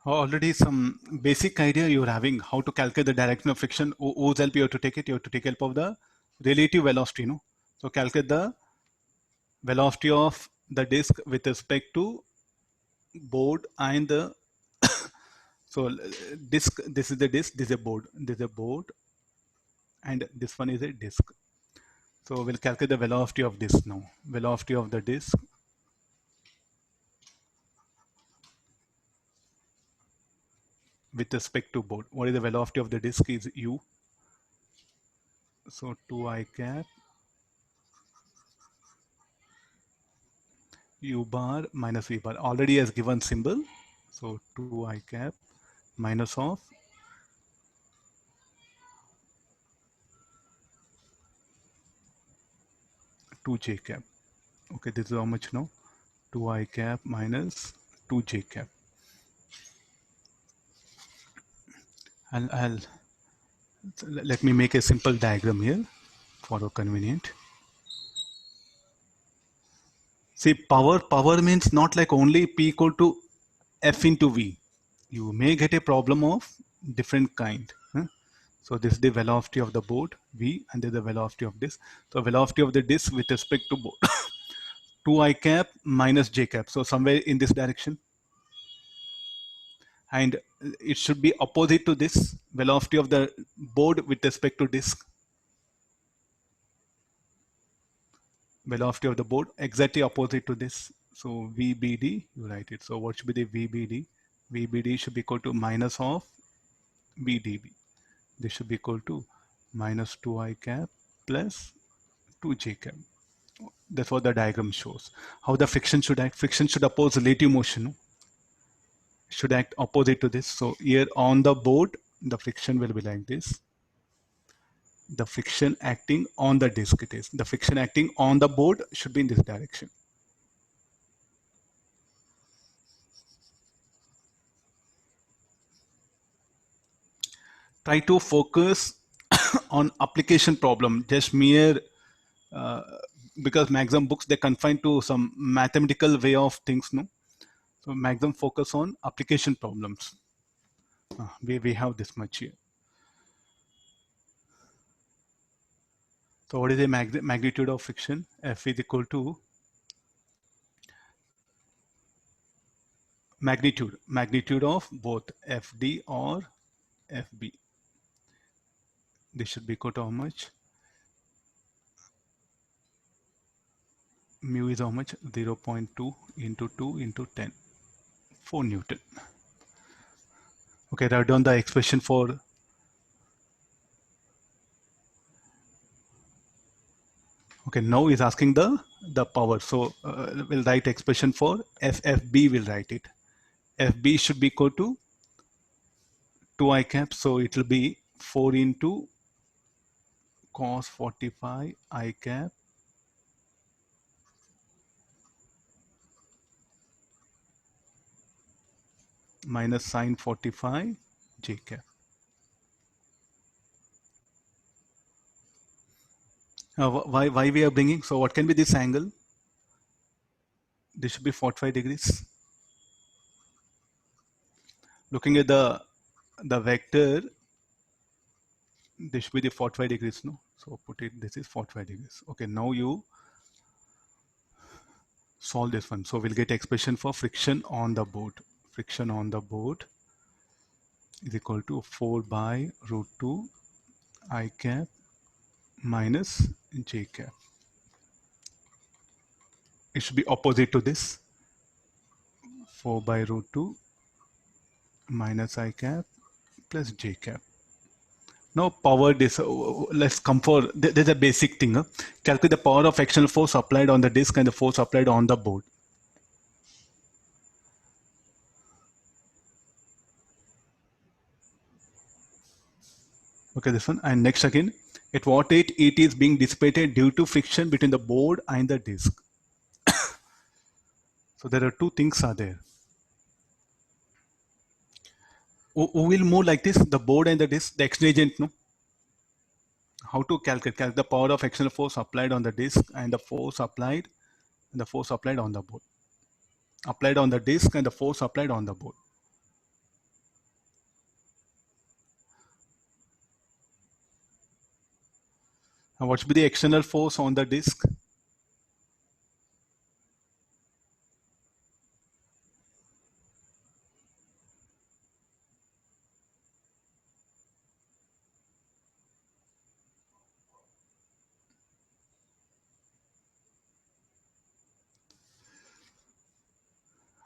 Already some basic idea you're having how to calculate the direction of friction. Whose help you have to take it? You have to take help of the relative velocity, no? So calculate the velocity of the disk with respect to board and the so disk. This is the disk. This is a board. This is a board, and this one is a disk. So we'll calculate the velocity of this now. Velocity of the disk with respect to board. What is the velocity of the disk is u. So 2I cap u bar minus v bar already has given symbol. So 2I cap minus of two j cap. Okay, this is how much now? 2I cap minus 2j cap. I'll let me make a simple diagram here for your convenient. See, power means not like only P equal to F into V. You may get a problem of different kind. So this is the velocity of the board V, and this is the velocity of this. So velocity of the disk with respect to board 2I cap minus j cap. So somewhere in this direction. And it should be opposite to this velocity of the board with respect to disk. Velocity of the board exactly opposite to this. So VBD, you write it. So what should be the VBD? VBD should be equal to minus of VDB. This should be equal to minus 2I cap plus 2j cap. That's what the diagram shows. How the friction should act? Friction should oppose relative motion. Should act opposite to this. So here on the board, the friction will be like this. The friction acting on the disk, it is. The friction acting on the board should be in this direction. Try to focus on application problem, just mere because maximum books they confined to some mathematical way of things, no? So maximum focus on application problems. We have this much here. So what is the magnitude of friction? F is equal to magnitude of both FD or FB. This should be equal to how much? Mu is how much? 0.2 into 2 into 10. 4 Newton. Okay, write down the expression for okay, now is asking the power. So we'll write expression for FFB, we'll write it. FB should be equal to 2I cap. So it will be 4 into cos 45 I cap minus sine 45 J cap. Why we are bringing? So what can be this angle? This should be 45 degrees. Looking at the vector, this should be the 45 degrees, no? So put it, this is 45 degrees. Okay, now you solve this one. So we'll get expression for friction on the board. Friction on the board is equal to 4 by root 2 I cap minus j cap. It should be opposite to this. 4 by root 2 minus I cap plus j cap. Now power this, let's come for, there's a basic thing. Calculate the power of external force applied on the disk and the force applied on the board. Okay, this one. And next again, at what rate it is being dissipated due to friction between the board and the disk. So there are two things are there. Who will move like this? The board and the disk, the external agent, no? How to calculate the power of external force applied on the disk and the force applied on the board. Applied on the disk and the force applied on the board. And what should be the external force on the disk?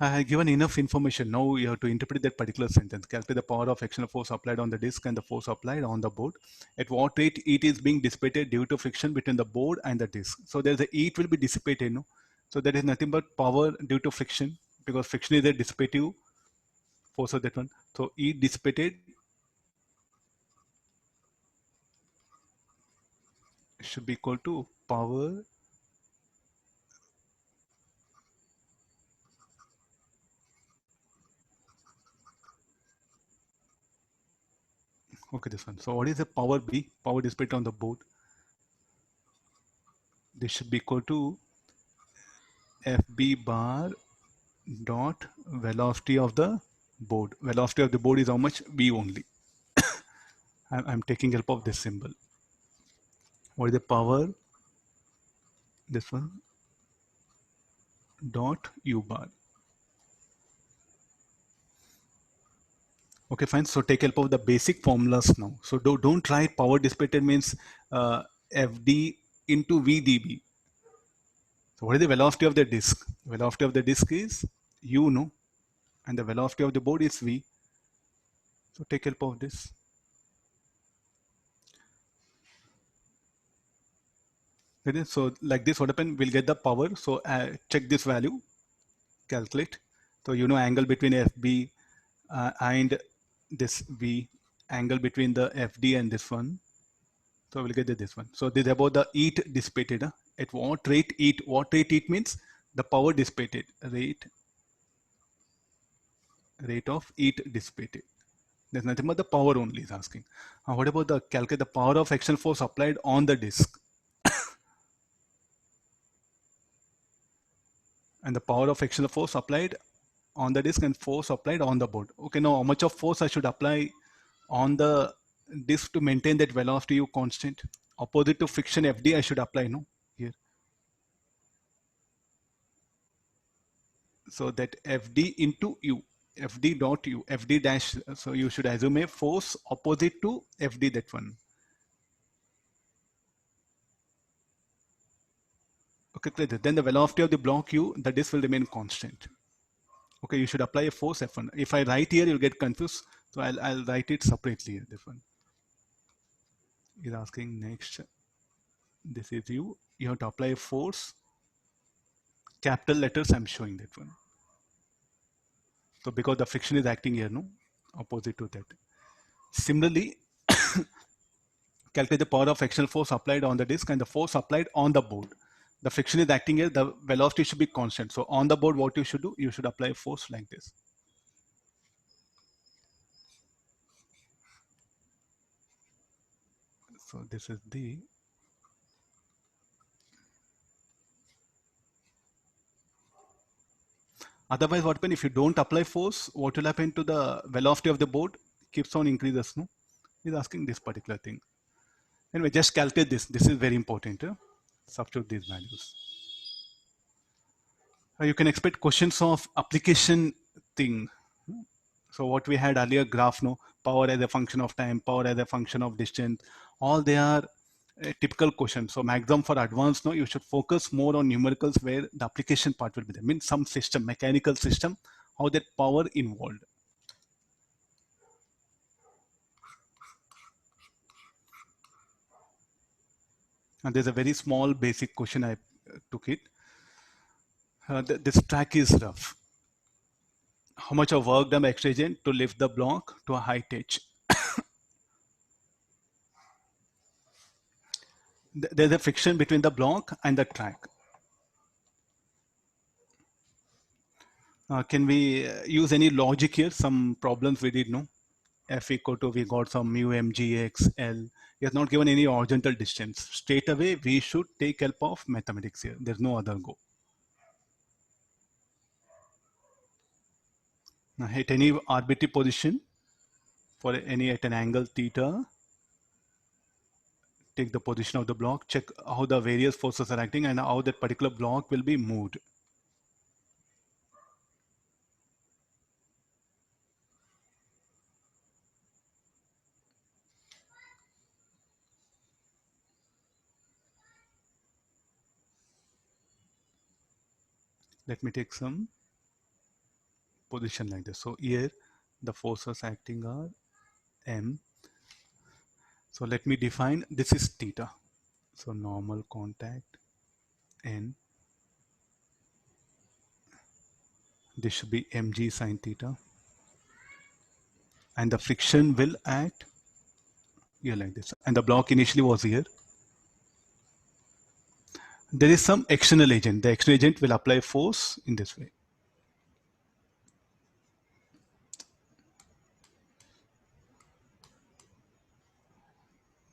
I have given enough information. Now you have to interpret that particular sentence. Calculate the power of external force applied on the disk and the force applied on the board. At what rate heat is being dissipated due to friction between the board and the disk. So there's a heat will be dissipated. No? So that is nothing but power due to friction, because friction is a dissipative force of that one. So heat dissipated should be equal to power. Okay, this one. So what is the power B? Power dissipated on the board. This should be equal to FB bar dot velocity of the board. Velocity of the board is how much? V only. I'm taking help of this symbol. What is the power? This one dot U bar. Okay, fine. So take help of the basic formulas now. So don't write power dissipated means FD into VdB. So what is the velocity of the disk? Velocity of the disk is U, no? And the velocity of the board is V. So take help of this. Okay, so like this, what happen? We'll get the power. So check this value, calculate. So you know angle between FB and this V, angle between the FD and this one. So we'll get this one. So this is about the heat dissipated. At what rate heat? What rate heat means the power dissipated. Rate of heat dissipated. There's nothing but the power only is asking. What about the calculate the power of external force applied on the disk and the power of external force applied on the disk and force applied on the board. Okay, now how much of force I should apply on the disk to maintain that velocity U constant? Opposite to friction FD I should apply, no? Here. So that FD into U, FD dot U, FD dash, so you should assume a force opposite to FD, that one. Okay, clear. Then the velocity of the block U, the disk will remain constant. Okay, you should apply a force F1. If I write here, you'll get confused. So I'll write it separately here, this one. Is asking next, this is U. You have to apply a force. Capital letters, I'm showing that one. So because the friction is acting here, no? Opposite to that. Similarly, calculate the power of external force applied on the disk and the force applied on the board. The friction is acting here, the velocity should be constant. So on the board, what you should do, you should apply a force like this. So this is the otherwise what happen if you don't apply force, what will happen to the velocity of the board? Keeps on increases, no? He's asking this particular thing. Anyway, just calculate this. This is very important. Substitute these values. You can expect questions of application thing. So what we had earlier graph, no, power as a function of time, power as a function of distance, all they are typical questions. So maximum for advanced, no, you should focus more on numericals where the application part will be there. Means some system, mechanical system, how that power involved. And there's a very small basic question I took it. This track is rough. How much of work done by extra agent to lift the block to a height h? There's a friction between the block and the track. Can we use any logic here? Some problems we did know. F equal to, we got some mu mgx L. He has not given any horizontal distance. Straight away, we should take help of mathematics here. There's no other go. Now, at any arbitrary position, for any at an angle theta, take the position of the block, check how the various forces are acting and how that particular block will be moved. Let me take some position like this. So here the forces acting are M. So let me define, this is theta. So normal contact N. This should be mg sine theta. And the friction will act here like this. And the block initially was here. There is some external agent. The external agent will apply force in this way.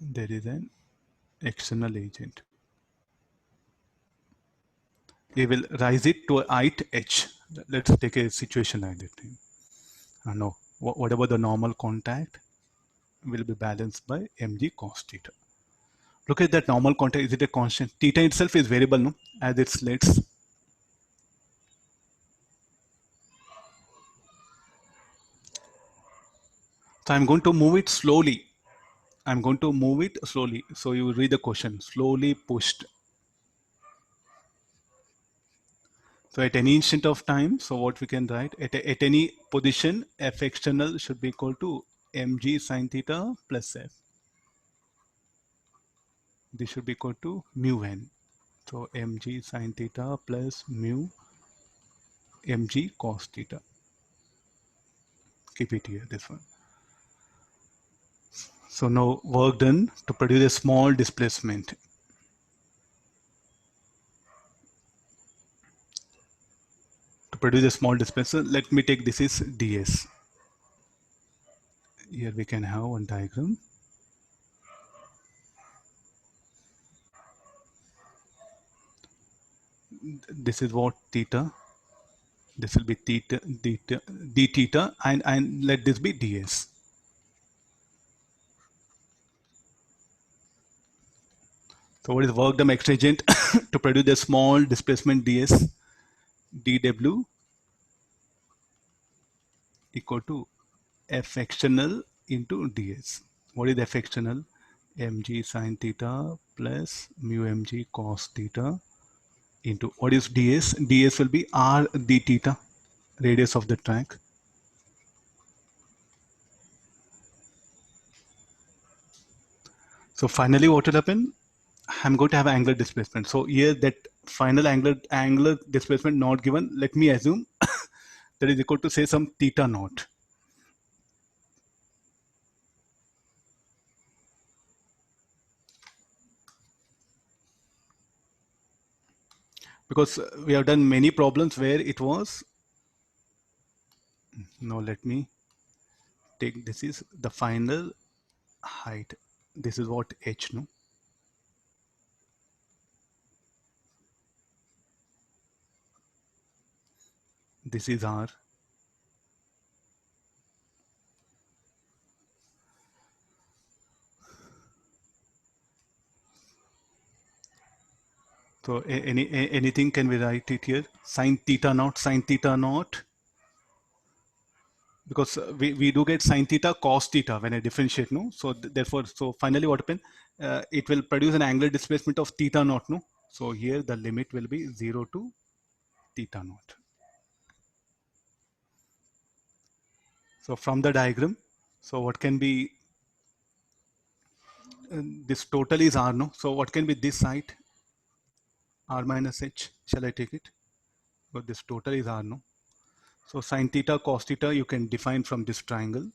There is an external agent. We will raise it to a height h. Let's take a situation like that. No, whatever the normal contact will be balanced by mg cos theta. Look at that normal contact. Is it a constant? Theta itself is variable, no? As it slates. So I'm going to move it slowly. I'm going to move it slowly. So you read the question. Slowly pushed. So at any instant of time, so what we can write, at any position, F external should be equal to mg sine theta plus F. This should be equal to mu n. So mg sine theta plus mu mg cos theta. Keep it here, this one. So now work done to produce a small displacement. To produce a small displacement, let me take this is ds. Here we can have one diagram. This is what theta. This will be theta, d theta, and let this be ds. So what is work done extra agent to produce a small displacement ds? dw equal to F external into ds. What is F external? mg sine theta plus mu mg cos theta into what is ds? ds will be r d theta, radius of the track. So finally what will happen? I'm going to have angular displacement. So here that final angular displacement not given, let me assume that is equal to say some theta naught. Because we have done many problems where it was, no, let me take, this is the final height. This is what h, no? This is r. So anything can we write it here? Sine theta naught, because we do get sine theta cos theta when I differentiate, no? So therefore, so finally what happen? It will produce an angular displacement of theta naught, no? So here the limit will be 0 to theta naught. So from the diagram, so what can be, this total is r, no? So what can be this side? R minus h, shall I take it? But this total is r, no? So sine theta cos theta you can define from this triangle.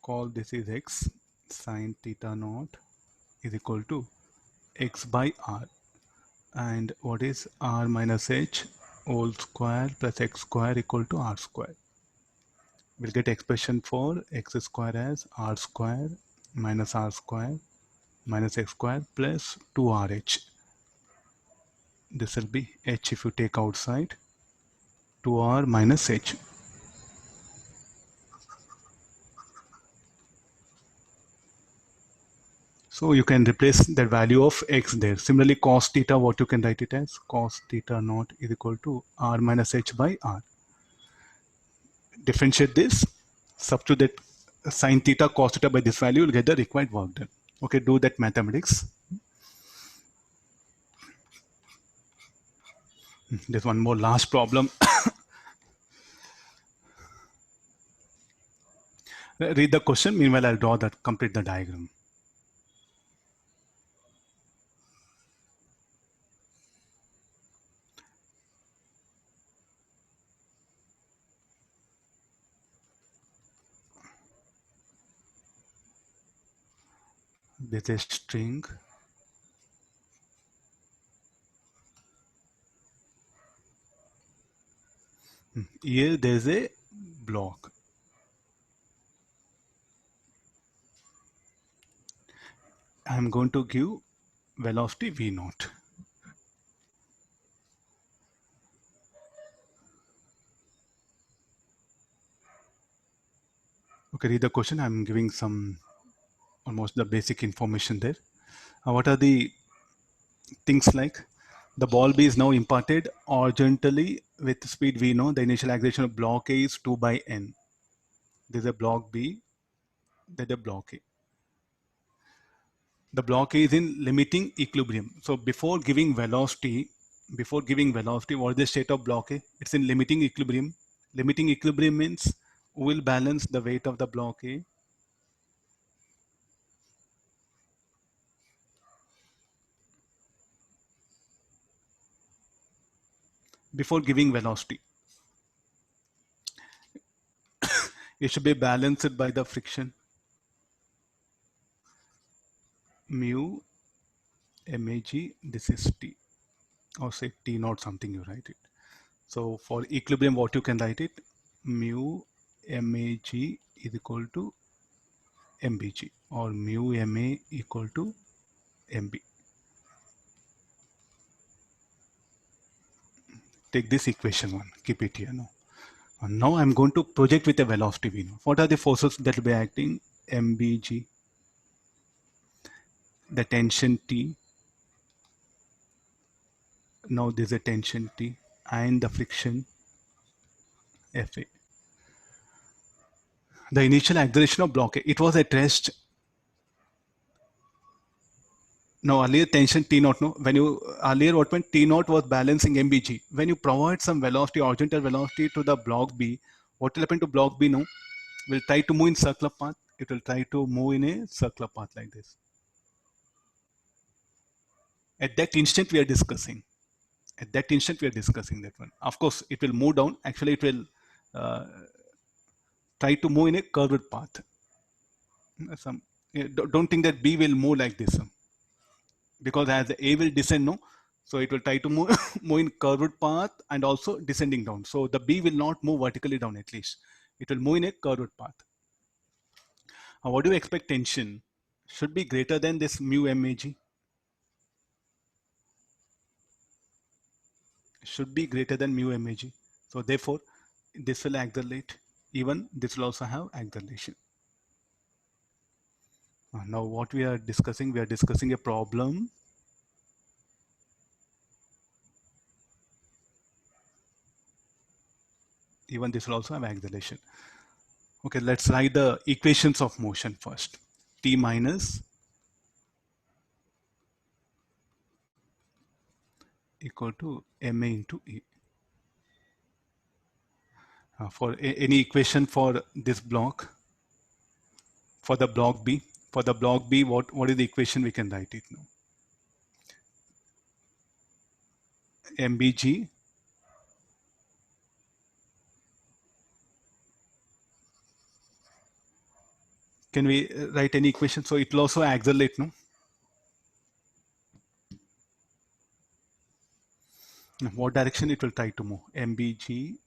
Call this is x. Sine theta naught is equal to x by r. And what is r minus h whole square plus x square equal to r square. We'll get expression for x square as r square minus r square minus x square plus 2rh. This will be h if you take outside, 2r minus h. So you can replace the value of x there. Similarly, cos theta, what you can write it as? Cos theta naught is equal to r minus h by r. Differentiate this, substitute sine theta, cos theta by this value, you'll get the required work done. Okay, do that mathematics. There's one more last problem. Read the question. Meanwhile, I'll draw that, complete the diagram. There's a string. Here there's a block. I'm going to give velocity v naught. Okay, read the question. I'm giving some almost the basic information there. What are the things like? The ball B is now imparted horizontally with speed v know. The initial acceleration of block A is 2 by n. There's a block B, there's a block A. The block A is in limiting equilibrium. So before giving velocity, what is the state of block A? It's in limiting equilibrium. Limiting equilibrium means we will balance the weight of the block A. Before giving velocity, it should be balanced by the friction mu mag. This is T, or say T naught something, you write it. So for equilibrium, what you can write it? Mu mag is equal to mbg, or mu ma equal to mb. Take this equation one, keep it here now. And now I'm going to project with a velocity v naught. What are the forces that will be acting? mbg, the tension T. Now there's a tension T and the friction Fa. The initial acceleration of block A, it was at rest. No, earlier tension T naught, no. When you earlier what meant T naught was balancing mbg. When you provide some velocity, horizontal velocity to the block B, what will happen to block B now? Will try to move in circular path. It will try to move in a circular path like this. At that instant, we are discussing. At that instant, we are discussing that one. Of course, it will move down. Actually, it will uh, try to move in a curved path. Some, don't think that B will move like this, because as A will descend, no, so it will try to move, move in curved path and also descending down. So the B will not move vertically down, at least. It will move in a curved path. What do you expect? Tension should be greater than this mu mag. Should be greater than mu mag. So therefore, this will accelerate. Even this will also have acceleration. Now what we are discussing a problem. Even this will also have acceleration. Okay, let's write the equations of motion first. T minus equal to ma into E. For any equation for this block, for the block B, what is the equation we can write it now? mbg can we write any equation? So it will also accelerate, no? What direction it will try to move? mbg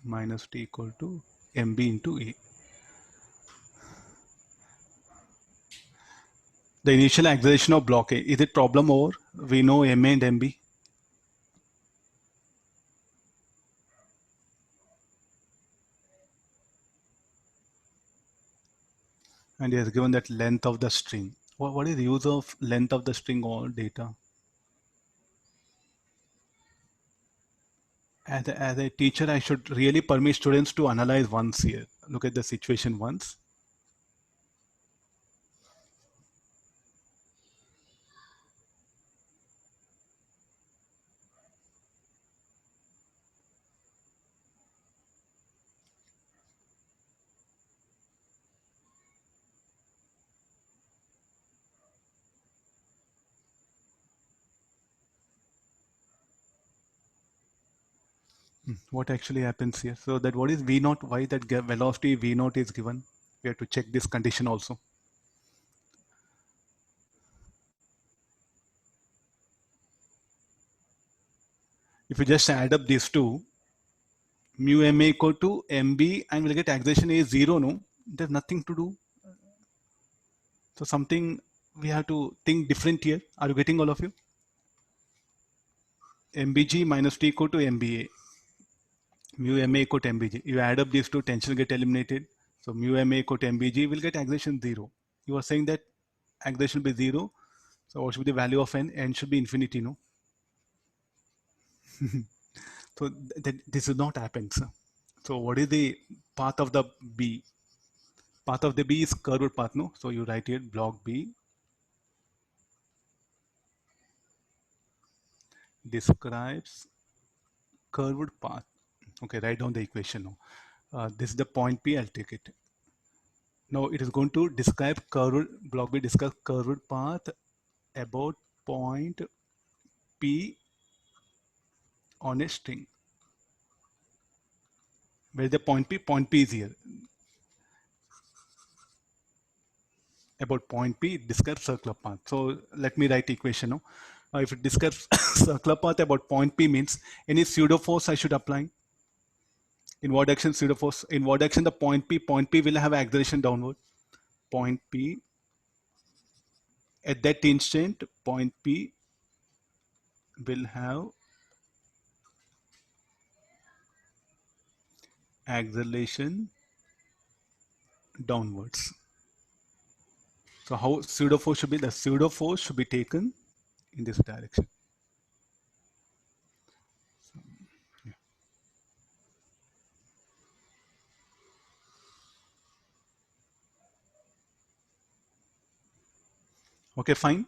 minus T equal to mb into E. The initial acceleration of block A, is it problem over? We know ma and mb. And he has given that length of the string. What is the use of length of the string or data? As a teacher, I should really permit students to analyze once here. Look at the situation once. What actually happens here? So that what is V naught? Why that velocity V naught is given? We have to check this condition also. If you just add up these two, mu ma equal to mb, and we'll get acceleration is zero. No, there's nothing to do. So something we have to think different here. Are you getting all of you? mbg minus t equal to mba. Mu ma equal to mbg. You add up these two, tension get eliminated. So mu ma equal to mbg will get acceleration zero. You are saying that acceleration will be zero. So what should be the value of n? N should be infinity, no? So this is not happen, sir. So what is the path of the B? Path of the B is curved path, no? So you write here block B describes curved path. Okay, write down the equation now. This is the point P, I'll take it. Now it is going to describe curved, block B describes curved path about point P on a string. Where is the point P? Point P is here. About point P, it describes circular path. So let me write equation now. If it describes circular path about point P means any pseudo force I should apply. In what direction pseudo force? In what direction the point P will have acceleration downward. Point P at that instant, point P will have acceleration downwards. So how pseudo force should be? The pseudo force should be taken in this direction. Okay, fine.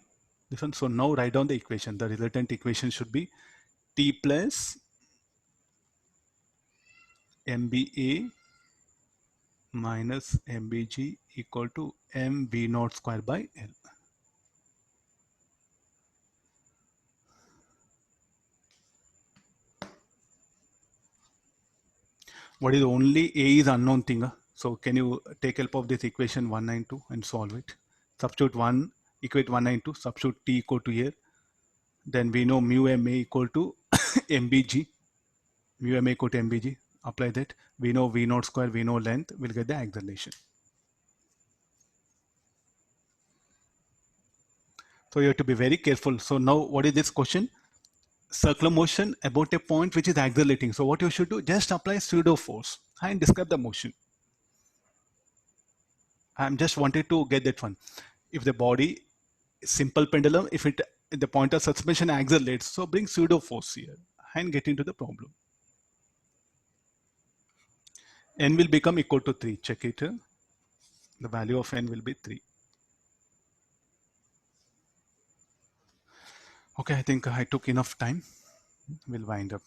This one. So now write down the equation. The resultant equation should be T plus MBA minus MBG equal to MV naught square by L. What is only A is unknown thing. So can you take help of this equation 192 and solve it? Substitute 1, equate 192, substitute T equal to here. Then we know mu MA equal to MBG. Mu MA equal to MBG. Apply that. We know V naught square, we know length. We'll get the acceleration. So you have to be very careful. So now what is this question? Circular motion about a point which is accelerating. So what you should do, just apply pseudo force and describe the motion. I'm just wanted to get that one. If the body, simple pendulum, if the point of suspension accelerates, so bring pseudo force here and get into the problem. N will become equal to 3. Check it. The value of N will be 3. Okay, I think I took enough time. We'll wind up.